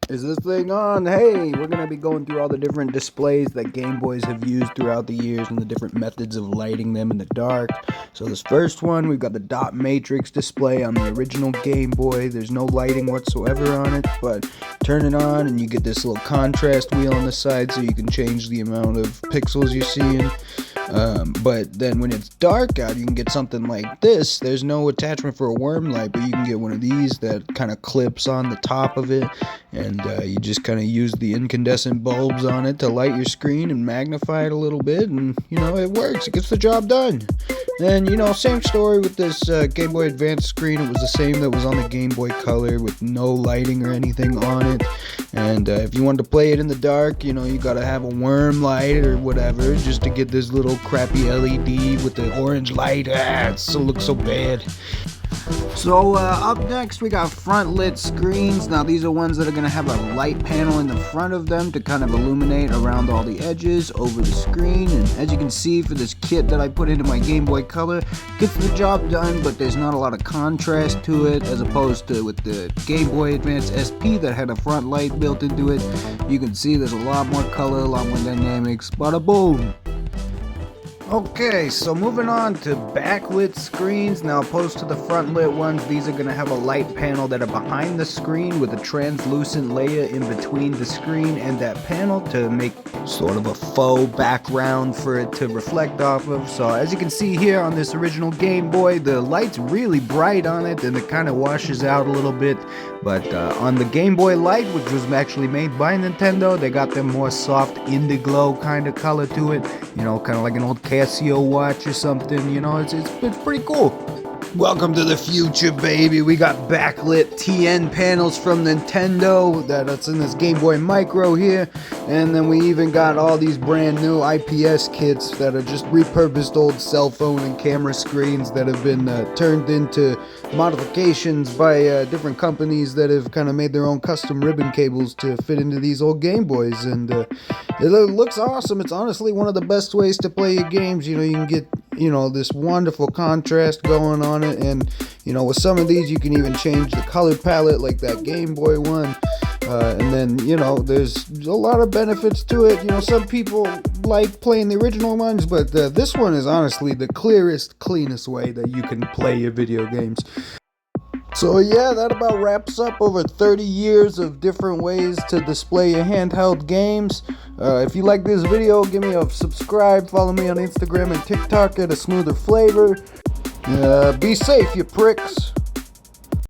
Is this thing on? Hey, we're going to be going through all the different displays that Game Boys have used throughout the years and the different methods of lighting them in the dark. So this first one, we've got the dot matrix display on the original Game Boy. There's no lighting whatsoever on it, but turn it on and you get this little contrast wheel on the side so you can change the amount of pixels you're seeing. But then when it's dark out, you can get something like this. There's no attachment for a worm light, but you can get one of these that kind of clips on the top of it, and you just kind of use the incandescent bulbs on it to light your screen and magnify it a little bit, and it works. It gets the job done. And same story with this Game Boy Advance screen. It was the same that was on the Game Boy Color with no lighting or anything on it. And if you wanted to play it in the dark, you gotta have a worm light or whatever just to get this little crappy LED with the orange light. It looks so bad. So up next we got Frontlit screens. Now these are ones that are going to have a light panel in the front of them to kind of illuminate around all the edges over the screen. And as you can see for this kit that I put into my Game Boy Color, gets the job done, but there's not a lot of contrast to it as opposed to with the Game Boy Advance SP that had a front light built into it. You can see there's a lot more color, a lot more dynamics. Bada boom! Okay, so moving on to backlit screens. Now opposed to the front lit ones, these are going to have a light panel that are behind the screen with a translucent layer in between the screen and that panel to make sort of a faux background for it to reflect off of. So as you can see here on this original Game Boy, the light's really bright on it and it kind of washes out a little bit. But on the Game Boy Light, which was actually made by Nintendo, they got them more soft indigo kind of color to it. Kind of like an old Casio watch or something. It's pretty cool. Welcome to the future, baby. We got backlit TN panels from Nintendo that's in this Game Boy Micro here. And then we even got all these brand new IPS kits that are just repurposed old cell phone and camera screens that have been turned into modifications by different companies that have kind of made their own custom ribbon cables to fit into these old Game Boys. And it looks awesome. It's honestly one of the best ways to play your games. You can get this wonderful contrast going on it, and with some of these you can even change the color palette like that Game Boy one, and then there's a lot of benefits to it. Some people like playing the original ones, but this one is honestly the cleanest way that you can play your video games. So yeah, that about wraps up over 30 years of different ways to display your handheld games. If you like this video, give me a subscribe, follow me on Instagram and TikTok at A Smoother Flavor. Be safe, you pricks.